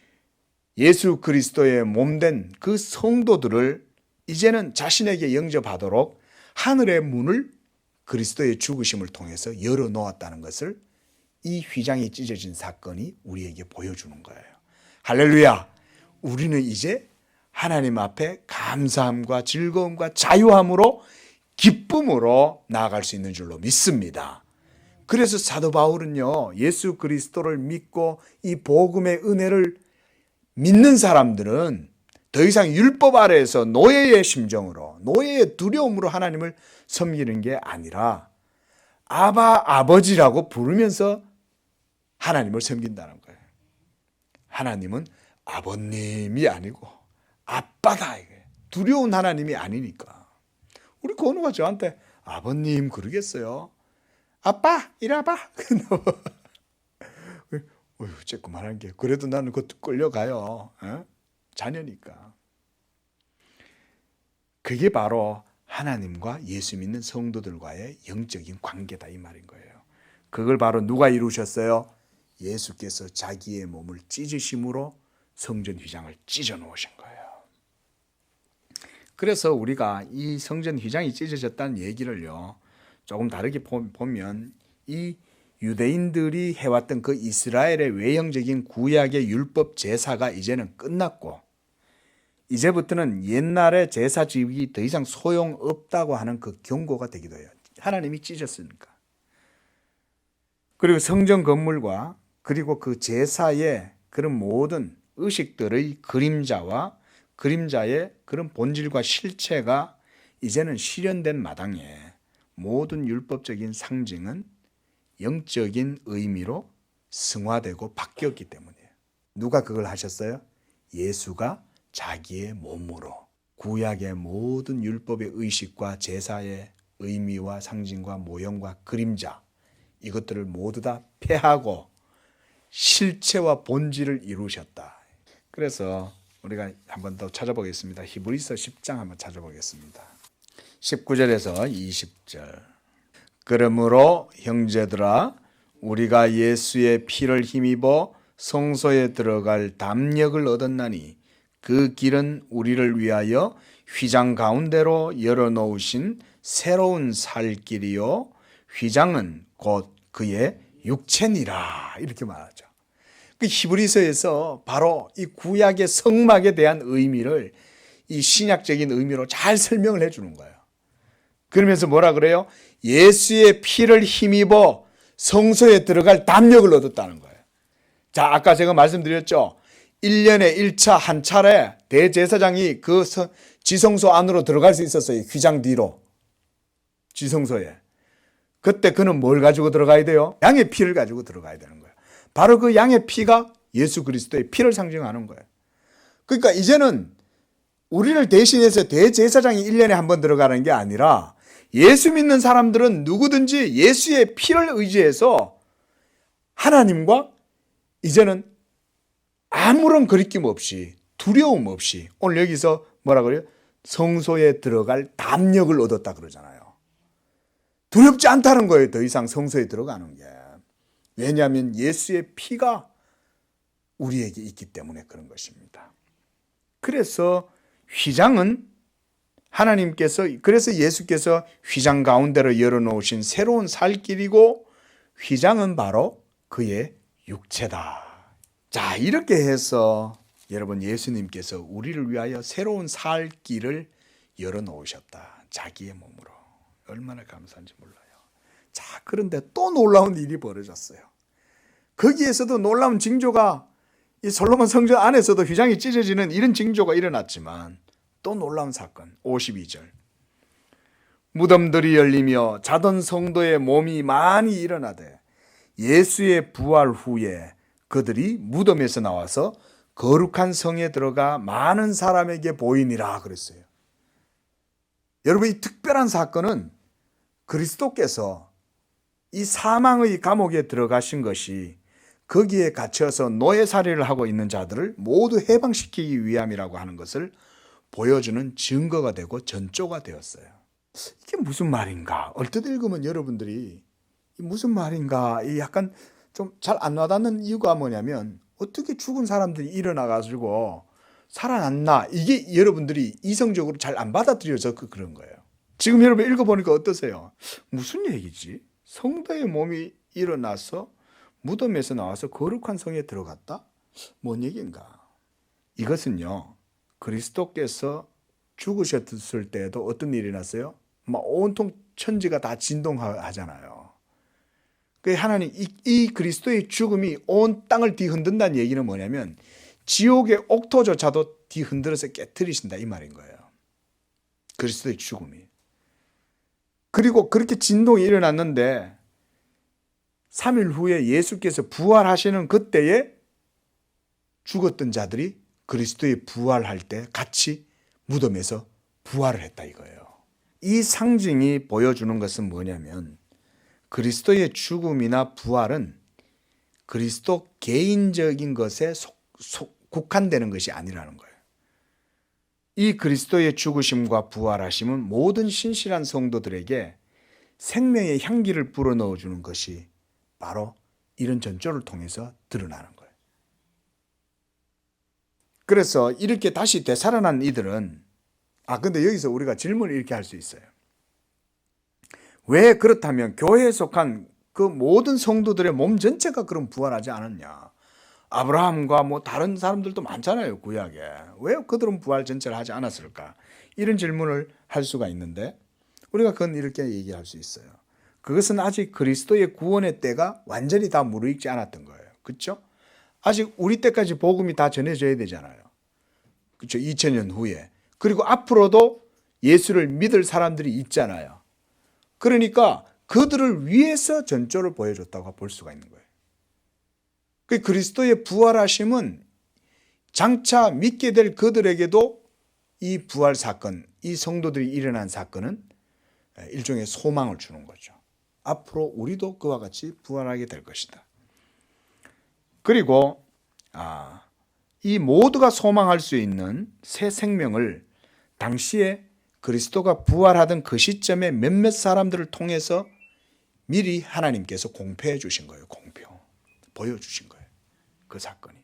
예수 그리스도의 몸된 그 성도들을 이제는 자신에게 영접하도록 하늘의 문을 그리스도의 죽으심을 통해서 열어놓았다는 것을 이 휘장이 찢어진 사건이 우리에게 보여주는 거예요. 할렐루야! 우리는 이제 하나님 앞에 감사함과 즐거움과 자유함으로 기쁨으로 나아갈 수 있는 줄로 믿습니다. 그래서 사도 바울은요, 예수 그리스도를 믿고 이 복음의 은혜를 믿는 사람들은 더 이상 율법 아래에서 노예의 심정으로, 노예의 두려움으로 하나님을 섬기는 게 아니라 아버지라고 부르면서 하나님을 섬긴다는 거예요. 하나님은 아버님이 아니고 아빠다. 이게 두려운 하나님이 아니니까. 우리 건우가 저한테 아버님 그러겠어요? 아빠 이리 와봐. 어휴, 쬐끄만한 게 그래도 나는 그것도 끌려가요. 자녀니까. 그게 바로 하나님과 예수 믿는 성도들과의 영적인 관계다 이 말인 거예요. 그걸 바로 누가 이루셨어요? 예수께서 자기의 몸을 찢으심으로 성전 휘장을 찢어 놓으신 거예요. 그래서 우리가 이 성전 휘장이 찢어졌다는 얘기를요, 조금 다르게 보면 이 유대인들이 해왔던 그 이스라엘의 외형적인 구약의 율법 제사가 이제는 끝났고 이제부터는 옛날의 제사 지식이 더 이상 소용없다고 하는 그 경고가 되기도 해요. 하나님이 찢었으니까. 그리고 성전 건물과 그리고 그 제사의 그런 모든 의식들의 그림자와 그림자의 그런 본질과 실체가 이제는 실현된 마당에 모든 율법적인 상징은 영적인 의미로 승화되고 바뀌었기 때문이에요. 누가 그걸 하셨어요? 예수가 자기의 몸으로 구약의 모든 율법의 의식과 제사의 의미와 상징과 모형과 그림자 이것들을 모두 다 폐하고 실체와 본질을 이루셨다. 그래서 우리가 한 번 더 찾아보겠습니다. 히브리서 10장 한번 찾아보겠습니다. 19절에서 20절. 그러므로 형제들아 우리가 예수의 피를 힘입어 성소에 들어갈 담력을 얻었나니 그 길은 우리를 위하여 휘장 가운데로 열어놓으신 새로운 살 길이요 휘장은 곧 그의 육체니라 이렇게 말하죠. 그 히브리서에서 바로 이 구약의 성막에 대한 의미를 이 신약적인 의미로 잘 설명을 해주는 거예요. 그러면서 뭐라 그래요? 예수의 피를 힘입어 성소에 들어갈 담력을 얻었다는 거예요. 자, 아까 제가 말씀드렸죠. 1년에 1차 한 차례 대제사장이 그 지성소 안으로 들어갈 수 있었어요. 휘장 뒤로. 지성소에. 그때 그는 뭘 가지고 들어가야 돼요? 양의 피를 가지고 들어가야 되는 거예요. 바로 그 양의 피가 예수 그리스도의 피를 상징하는 거예요. 그러니까 이제는 우리를 대신해서 대제사장이 1년에 한 번 들어가는 게 아니라 예수 믿는 사람들은 누구든지 예수의 피를 의지해서 하나님과 이제는 아무런 거리낌 없이 두려움 없이 오늘 여기서 뭐라 그래요? 성소에 들어갈 담력을 얻었다 그러잖아요. 두렵지 않다는 거예요. 더 이상 성소에 들어가는 게. 왜냐하면 예수의 피가 우리에게 있기 때문에 그런 것입니다. 그래서 휘장은 그래서 예수께서 휘장 가운데로 열어놓으신 새로운 살 길이고, 휘장은 바로 그의 육체다. 자, 이렇게 해서 여러분, 예수님께서 우리를 위하여 새로운 살 길을 열어놓으셨다. 자기의 몸으로. 얼마나 감사한지 몰라요. 자, 그런데 또 놀라운 일이 벌어졌어요. 거기에서도 놀라운 징조가, 이 솔로몬 성전 안에서도 휘장이 찢어지는 이런 징조가 일어났지만, 또 놀라운 사건, 52절. 무덤들이 열리며 자던 성도의 몸이 많이 일어나되 예수의 부활 후에 그들이 무덤에서 나와서 거룩한 성에 들어가 많은 사람에게 보이니라 그랬어요. 여러분, 이 특별한 사건은 그리스도께서 이 사망의 감옥에 들어가신 것이 거기에 갇혀서 노예살이를 하고 있는 자들을 모두 해방시키기 위함이라고 하는 것을 보여주는 증거가 되고 전조가 되었어요. 이게 무슨 말인가? 얼핏 읽으면 여러분들이 무슨 말인가? 약간 좀 잘 안 와닿는 이유가 뭐냐면, 어떻게 죽은 사람들이 일어나가지고 살아났나? 이게 여러분들이 이성적으로 잘 안 받아들여서 그런 거예요. 지금 여러분 읽어보니까 어떠세요? 무슨 얘기지? 성도의 몸이 일어나서 무덤에서 나와서 거룩한 성에 들어갔다? 뭔 얘기인가? 이것은요, 그리스도께서 죽으셨을 때에도 어떤 일이 났어요? 막 온통 천지가 다 진동하잖아요. 그 하나님, 이 그리스도의 죽음이 온 땅을 뒤흔든다는 얘기는 뭐냐면, 지옥의 옥토조차도 뒤흔들어서 깨트리신다, 이 말인 거예요. 그리스도의 죽음이. 그리고 그렇게 진동이 일어났는데 3일 후에 예수께서 부활하시는 그때에 죽었던 자들이 그리스도의 부활할 때 같이 무덤에서 부활을 했다, 이거예요. 이 상징이 보여주는 것은 뭐냐면, 그리스도의 죽음이나 부활은 그리스도 개인적인 것에 국한되는 것이 아니라는 거예요. 이 그리스도의 죽으심과 부활하심은 모든 신실한 성도들에게 생명의 향기를 불어넣어 주는 것이 바로 이런 전조를 통해서 드러나는 거예요. 그래서 이렇게 다시 되살아난 이들은, 근데 여기서 우리가 질문을 이렇게 할 수 있어요. 왜 그렇다면 교회에 속한 그 모든 성도들의 몸 전체가 그럼 부활하지 않았냐? 아브라함과 다른 사람들도 많잖아요, 구약에. 왜 그들은 부활 전체를 하지 않았을까? 이런 질문을 할 수가 있는데, 우리가 그건 이렇게 얘기할 수 있어요. 그것은 아직 그리스도의 구원의 때가 완전히 다 무르익지 않았던 거예요. 그렇죠? 아직 우리 때까지 복음이 다 전해져야 되잖아요. 그렇죠? 2000년 후에. 그리고 앞으로도 예수를 믿을 사람들이 있잖아요. 그러니까 그들을 위해서 전조를 보여줬다고 볼 수가 있는 거예요. 그 그리스도의 부활하심은 장차 믿게 될 그들에게도 이 부활 사건, 이 성도들이 일어난 사건은 일종의 소망을 주는 거죠. 앞으로 우리도 그와 같이 부활하게 될 것이다. 그리고 이 모두가 소망할 수 있는 새 생명을 당시에 그리스도가 부활하던 그 시점에 몇몇 사람들을 통해서 미리 하나님께서 공표해 주신 거예요. 보여주신 거예요. 그 사건이.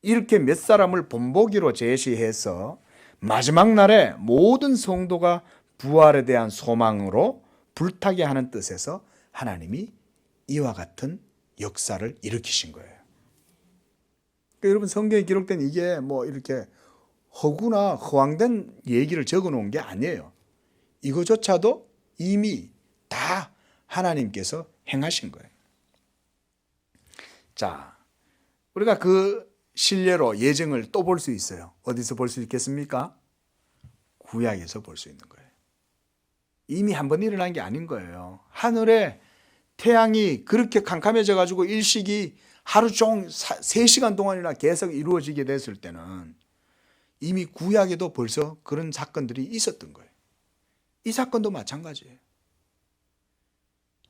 이렇게 몇 사람을 본보기로 제시해서 마지막 날에 모든 성도가 부활에 대한 소망으로 불타게 하는 뜻에서 하나님이 이와 같은 역사를 일으키신 거예요. 그러니까 여러분, 성경에 기록된 이게 이렇게 허구나 허황된 얘기를 적어 놓은 게 아니에요. 이거조차도 이미 다 하나님께서 행하신 거예요. 자, 우리가 그 신뢰로 예증을 또 볼 수 있어요. 어디서 볼 수 있겠습니까? 구약에서 볼 수 있는 거예요. 이미 한번 일어난 게 아닌 거예요. 하늘에 태양이 그렇게 캄캄해져 가지고 일식이 하루 종일 3시간 동안이나 계속 이루어지게 됐을 때는 이미 구약에도 벌써 그런 사건들이 있었던 거예요. 이 사건도 마찬가지예요.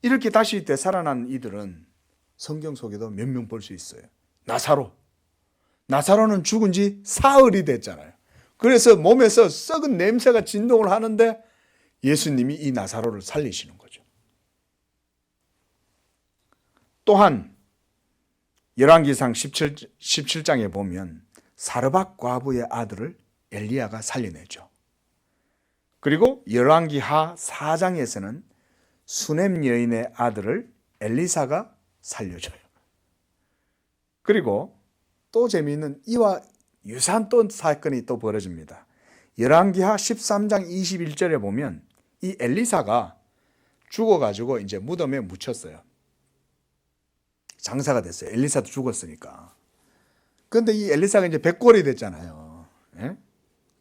이렇게 다시 되살아난 이들은 성경 속에도 몇 명 볼 수 있어요. 나사로는 죽은 지 사흘이 됐잖아요. 그래서 몸에서 썩은 냄새가 진동을 하는데 예수님이 이 나사로를 살리시는 거죠. 또한 열왕기상 17장에 보면 사르밧 과부의 아들을 엘리야가 살려내죠. 그리고 열왕기하 4장에서는 수넴 여인의 아들을 엘리사가 살려줘요. 그리고 또 재미있는 이와 유사한 또 사건이 또 벌어집니다. 열왕기하 13장 21절에 보면 이 엘리사가 죽어가지고 이제 무덤에 묻혔어요. 장사가 됐어요. 엘리사도 죽었으니까. 그런데 이 엘리사가 이제 백골이 됐잖아요. 예?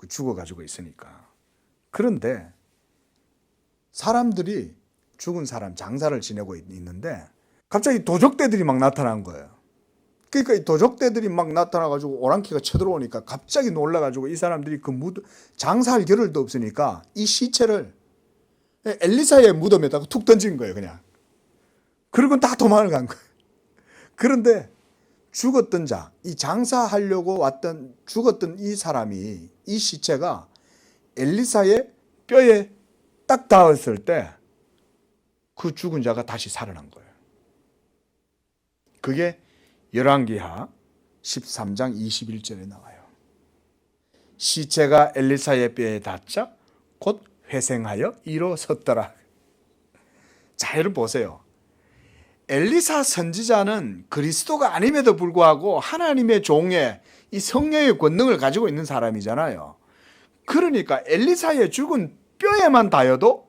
죽어가지고 있으니까. 그런데 사람들이 죽은 사람 장사를 지내고 있는데 갑자기 도적대들이 막 나타난 거예요. 그러니까 이 도적대들이 막 나타나가지고 오랑캐가 쳐들어오니까 갑자기 놀라가지고 이 사람들이 그 장사할 겨를도 없으니까 이 시체를 엘리사의 무덤에다가 툭 던진 거예요, 그냥. 그리고 다 도망을 간 거예요. 그런데 죽었던 자, 이 장사하려고 왔던 죽었던 이 사람이 이 시체가 엘리사의 뼈에 딱 닿았을 때 그 죽은 자가 다시 살아난 거예요. 그게 열왕기하 13장 21절에 나와요. 시체가 엘리사의 뼈에 닿자 곧 회생하여 일어섰더라. 자, 여러분 보세요. 엘리사 선지자는 그리스도가 아님에도 불구하고 하나님의 종의 이 성령의 권능을 가지고 있는 사람이잖아요. 그러니까 엘리사의 죽은 뼈에만 닿아도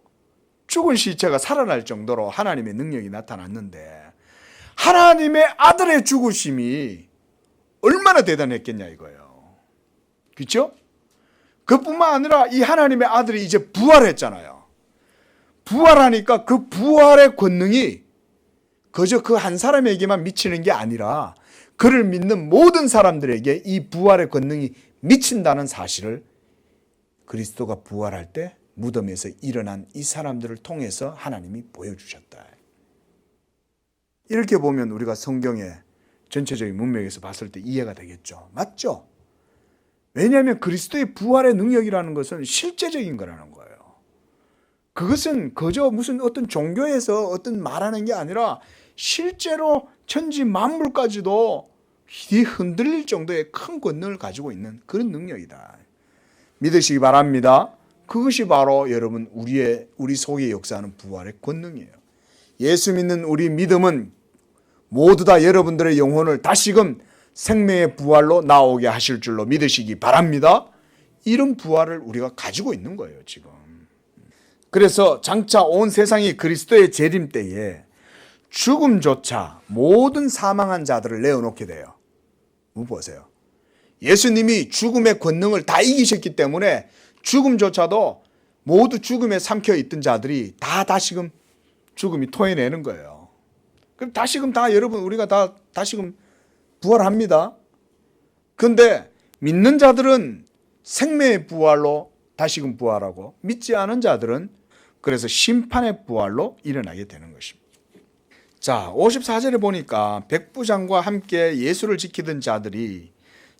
죽은 시체가 살아날 정도로 하나님의 능력이 나타났는데 하나님의 아들의 죽으심이 얼마나 대단했겠냐 이거예요. 그렇죠? 그뿐만 아니라 이 하나님의 아들이 이제 부활했잖아요. 부활하니까 그 부활의 권능이 그저 그 한 사람에게만 미치는 게 아니라 그를 믿는 모든 사람들에게 이 부활의 권능이 미친다는 사실을 그리스도가 부활할 때 무덤에서 일어난 이 사람들을 통해서 하나님이 보여주셨다. 이렇게 보면 우리가 성경의 전체적인 문맥에서 봤을 때 이해가 되겠죠. 맞죠? 왜냐하면 그리스도의 부활의 능력이라는 것은 실제적인 거라는 거예요. 그것은 그저 무슨 어떤 종교에서 어떤 말하는 게 아니라 실제로 천지 만물까지도 흔들릴 정도의 큰 권능을 가지고 있는 그런 능력이다. 믿으시기 바랍니다. 그것이 바로 여러분 우리 속에 역사하는 부활의 권능이에요. 예수 믿는 우리 믿음은 모두 다 여러분들의 영혼을 다시금 생명의 부활로 나오게 하실 줄로 믿으시기 바랍니다. 이런 부활을 우리가 가지고 있는 거예요, 지금. 그래서 장차 온 세상이 그리스도의 재림 때에 죽음조차 모든 사망한 자들을 내어놓게 돼요. 보세요. 예수님이 죽음의 권능을 다 이기셨기 때문에 죽음조차도 모두 죽음에 삼켜 있던 자들이 다 다시금 죽음이 토해내는 거예요. 그럼 다시금 다 여러분 우리가 다 다시금 부활합니다. 그런데 믿는 자들은 생명의 부활로 다시금 부활하고 믿지 않은 자들은 그래서 심판의 부활로 일어나게 되는 것입니다. 자, 54절에 보니까 백부장과 함께 예수를 지키던 자들이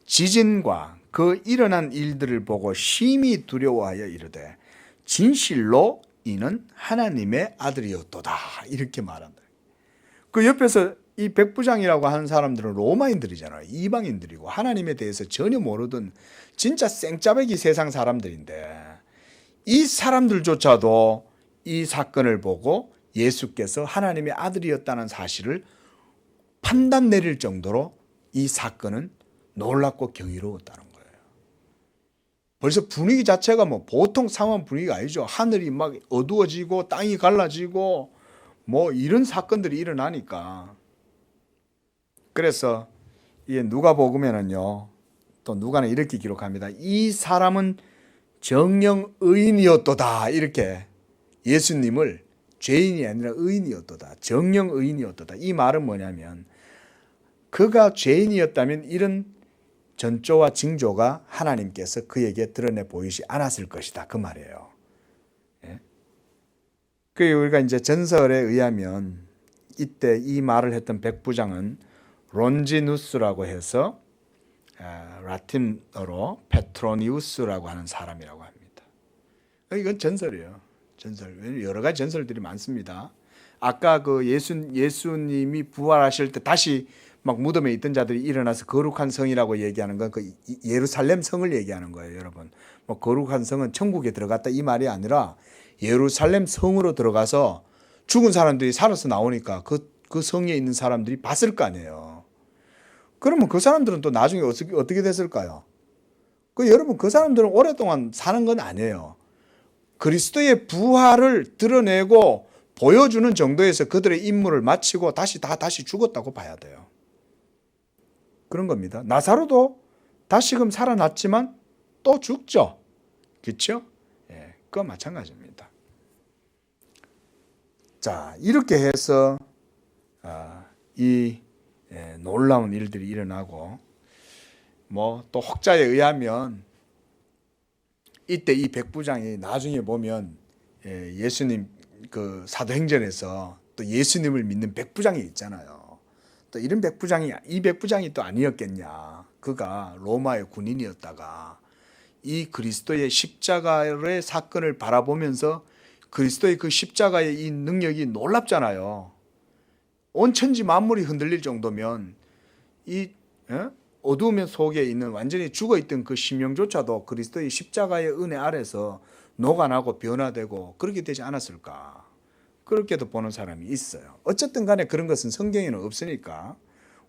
지진과 그 일어난 일들을 보고 심히 두려워하여 이르되 진실로 이는 하나님의 아들이었도다 이렇게 말한다. 그 옆에서 이 백부장이라고 하는 사람들은 로마인들이잖아요. 이방인들이고 하나님에 대해서 전혀 모르던 진짜 생짜배기 세상 사람들인데 이 사람들조차도 이 사건을 보고 예수께서 하나님의 아들이었다는 사실을 판단 내릴 정도로 이 사건은 놀랍고 경이로웠다는 거예요. 벌써 분위기 자체가 뭐 보통 상황 분위기가 아니죠. 하늘이 막 어두워지고 땅이 갈라지고 뭐 이런 사건들이 일어나니까. 그래서 이게 누가복음에는요. 또 누가는 이렇게 기록합니다. 이 사람은 정령 의인이었도다. 이렇게 예수님을 죄인이 아니라 의인이었도다. 정령 의인이었도다. 이 말은 뭐냐면 그가 죄인이었다면 이런 전조와 징조가 하나님께서 그에게 드러내 보이지 않았을 것이다. 그 말이에요. 예? 그 우리가 이제 전설에 의하면 이때 이 말을 했던 백부장은 론지누스라고 해서 라틴어로 페트로니우스라고 하는 사람이라고 합니다. 이건 전설이에요. 전설. 왜냐면 여러 가지 전설들이 많습니다. 아까 그 예수님이 부활하실 때 다시 막 무덤에 있던 자들이 일어나서 거룩한 성이라고 얘기하는 건 그 예루살렘 성을 얘기하는 거예요, 여러분. 뭐 거룩한 성은 천국에 들어갔다 이 말이 아니라 예루살렘 성으로 들어가서 죽은 사람들이 살아서 나오니까 그 성에 있는 사람들이 봤을 거 아니에요. 그러면 그 사람들은 또 나중에 어떻게 됐을까요? 여러분, 그 사람들은 오랫동안 사는 건 아니에요. 그리스도의 부활을 드러내고 보여주는 정도에서 그들의 임무를 마치고 다시 죽었다고 봐야 돼요. 그런 겁니다. 나사로도 다시금 살아났지만 또 죽죠. 그렇죠? 예, 그거 마찬가지입니다. 자, 이렇게 해서 이 놀라운 일들이 일어나고, 뭐 또 혹자에 의하면 이때 이 백부장이 나중에 보면 예수님 그 사도행전에서 또 예수님을 믿는 백부장이 있잖아요. 또 이 백부장이 또 아니었겠냐. 그가 로마의 군인이었다가 이 그리스도의 십자가의 사건을 바라보면서 그리스도의 그 십자가의 이 능력이 놀랍잖아요. 온 천지 만물이 흔들릴 정도면 이 어두움 속에 있는 완전히 죽어있던 그 심령조차도 그리스도의 십자가의 은혜 아래서 녹아나고 변화되고 그렇게 되지 않았을까. 그렇게도 보는 사람이 있어요. 어쨌든 간에 그런 것은 성경에는 없으니까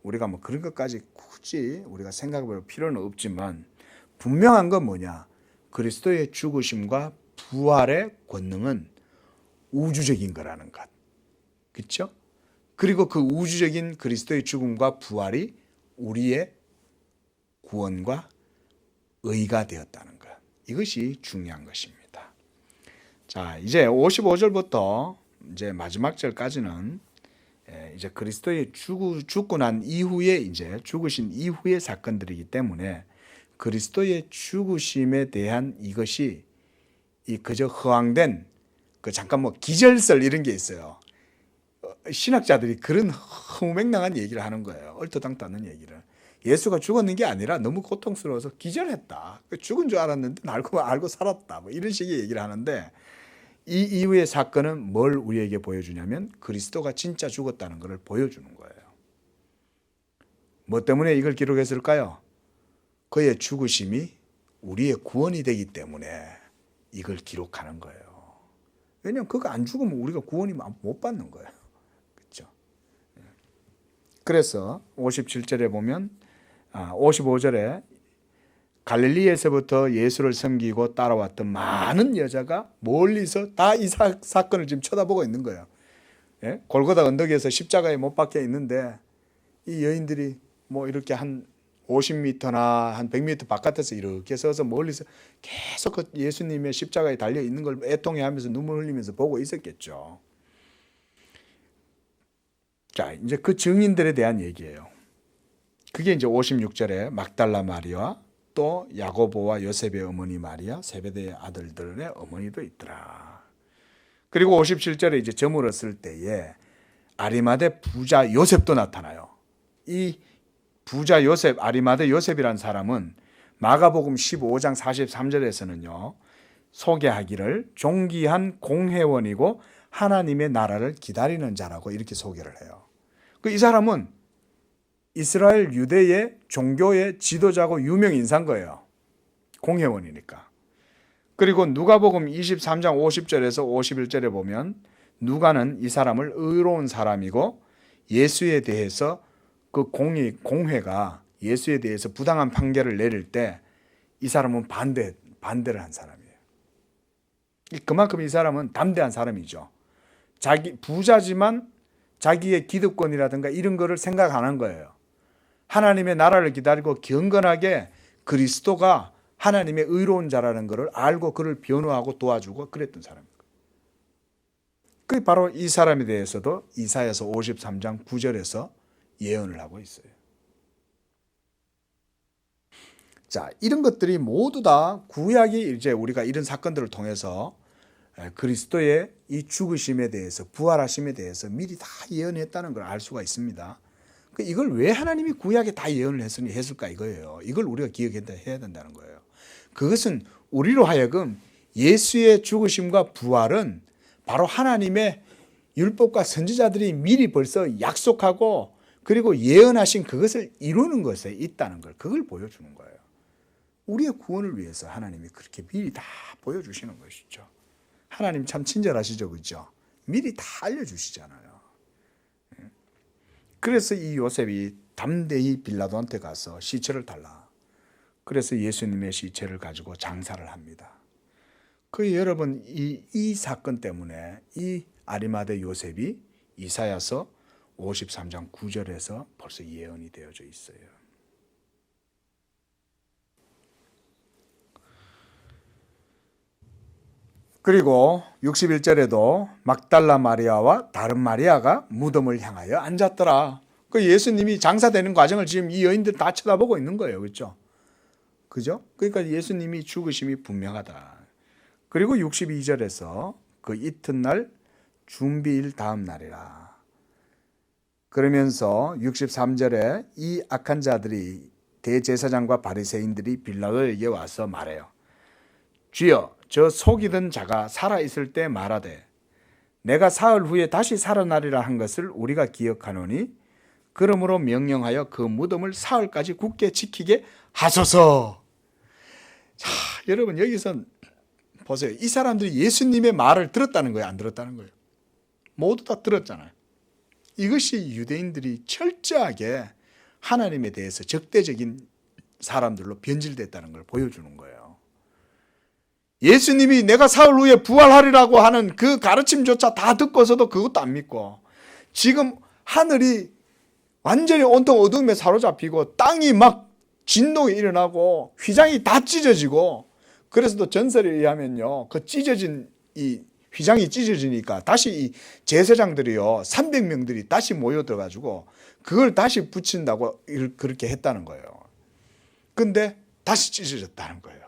우리가 뭐 그런 것까지 굳이 우리가 생각해 볼 필요는 없지만, 분명한 건 뭐냐, 그리스도의 죽으심과 부활의 권능은 우주적인 거라는 것. 그렇죠? 그리고 그 우주적인 그리스도의 죽음과 부활이 우리의 구원과 의가 되었다는 것. 이것이 중요한 것입니다. 자, 이제 55절부터 이제 마지막 절까지는 이제 그리스도의 죽고 난 이후에 이제 죽으신 이후의 사건들이기 때문에 그리스도의 죽으심에 대한 이것이 그저 허황된 잠깐 뭐 기절설 이런 게 있어요. 신학자들이 그런 허무맹랑한 얘기를 하는 거예요. 얼토당토 않는 얘기를. 예수가 죽었는 게 아니라 너무 고통스러워서 기절했다. 죽은 줄 알았는데 알고 살았다. 뭐 이런 식의 얘기를 하는데, 이 이후의 사건은 뭘 우리에게 보여주냐면 그리스도가 진짜 죽었다는 것을 보여주는 거예요. 뭐 때문에 이걸 기록했을까요? 그의 죽으심이 우리의 구원이 되기 때문에 이걸 기록하는 거예요. 왜냐하면 그거 안 죽으면 우리가 구원이 못 받는 거예요. 그렇죠? 그래서 57절에 보면 55절에 갈릴리에서부터 예수를 섬기고 따라왔던 많은 여자가 멀리서 다 이 사건을 지금 쳐다보고 있는 거예요. 예? 골고다 언덕에서 십자가에 못 박혀 있는데 이 여인들이 뭐 이렇게 한 50m나 한 100m 바깥에서 이렇게 서서 멀리서 계속 그 예수님의 십자가에 달려 있는 걸 애통해하면서 눈물 흘리면서 보고 있었겠죠. 자, 이제 그 증인들에 대한 얘기예요. 그게 이제 56절에 막달라 마리아, 또 야고보와 요셉의 어머니 마리아, 세베대의 아들들의 어머니도 있더라. 그리고 57절에 이제 저물었을 때에 아리마대 부자 요셉도 나타나요. 이 부자 요셉, 아리마대 요셉이라는 사람은 마가복음 15장 43절에서는요, 소개하기를 존귀한 공회원이고 하나님의 나라를 기다리는 자라고 이렇게 소개를 해요. 이 사람은 이스라엘 유대의 종교의 지도자고 유명 인사인 거예요. 공회원이니까. 그리고 누가복음 23장 50절에서 51절에 보면 누가는 이 사람을 의로운 사람이고 예수에 대해서 그 공회가 예수에 대해서 부당한 판결을 내릴 때 이 사람은 반대를 한 사람이에요. 그만큼 이 사람은 담대한 사람이죠. 부자지만 자기의 기득권이라든가 이런 거를 생각 안 한 거예요. 하나님의 나라를 기다리고 경건하게 그리스도가 하나님의 의로운 자라는 것을 알고 그를 변호하고 도와주고 그랬던 사람입니다. 그게 바로 이 사람에 대해서도 이사야서 53장 9절에서 예언을 하고 있어요. 자, 이런 것들이 모두 다 구약이 이제 우리가 이런 사건들을 통해서 그리스도의 이 죽으심에 대해서 부활하심에 대해서 미리 다 예언했다는 걸 알 수가 있습니다. 이걸 왜 하나님이 구약에 다 예언을 했을까 이거예요. 이걸 우리가 기억해야 된다는 거예요. 그것은 우리로 하여금 예수의 죽으심과 부활은 바로 하나님의 율법과 선지자들이 미리 벌써 약속하고 그리고 예언하신 그것을 이루는 것에 있다는 걸, 그걸 보여주는 거예요. 우리의 구원을 위해서 하나님이 그렇게 미리 다 보여주시는 것이죠. 하나님 참 친절하시죠, 그죠? 미리 다 알려주시잖아요. 그래서 이 요셉이 담대히 빌라도한테 가서 시체를 달라. 그래서 예수님의 시체를 가지고 장사를 합니다. 그 여러분, 이 사건 때문에 이 아리마대 요셉이 이사야서 53장 9절에서 벌써 예언이 되어져 있어요. 그리고 61절에도 막달라 마리아와 다른 마리아가 무덤을 향하여 앉았더라. 그 예수님이 장사되는 과정을 지금 이 여인들 다 쳐다보고 있는 거예요. 그렇죠? 그죠? 그러니까 예수님이 죽으심이 분명하다. 그리고 62절에서 그 이튿날 준비일 다음 날이라. 그러면서 63절에 이 악한 자들이 대제사장과 바리새인들이 빌라도에게 와서 말해요. 주여, 저 속이던 자가 살아있을 때 말하되 내가 사흘 후에 다시 살아나리라 한 것을 우리가 기억하노니 그러므로 명령하여 그 무덤을 사흘까지 굳게 지키게 하소서. 자, 여러분 여기서 보세요. 이 사람들이 예수님의 말을 들었다는 거예요? 안 들었다는 거예요? 모두 다 들었잖아요. 이것이 유대인들이 철저하게 하나님에 대해서 적대적인 사람들로 변질됐다는 걸 보여주는 거예요. 예수님이 내가 사흘 후에 부활하리라고 하는 그 가르침조차 다 듣고서도 그것도 안 믿고, 지금 하늘이 완전히 온통 어둠에 사로잡히고 땅이 막 진동이 일어나고 휘장이 다 찢어지고, 그래서도 전설에 의하면요, 그 찢어진 이 휘장이 찢어지니까 다시 이 제사장들이요 300명들이 다시 모여들어가지고 그걸 다시 붙인다고 그렇게 했다는 거예요. 근데 다시 찢어졌다는 거예요.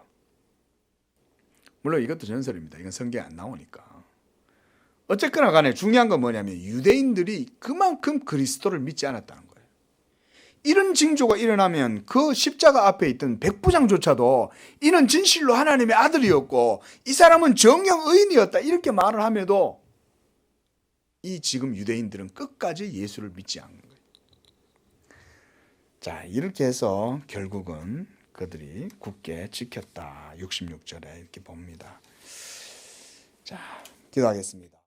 물론 이것도 전설입니다. 이건 성경에 안 나오니까. 어쨌거나 간에 중요한 건 뭐냐면 유대인들이 그만큼 그리스도를 믿지 않았다는 거예요. 이런 징조가 일어나면 그 십자가 앞에 있던 백부장조차도 이는 진실로 하나님의 아들이었고 이 사람은 정령 의인이었다 이렇게 말을 함에도 이 지금 유대인들은 끝까지 예수를 믿지 않는 거예요. 자, 이렇게 해서 결국은 그들이 굳게 지켰다. 66절에 이렇게 봅니다. 자, 기도하겠습니다.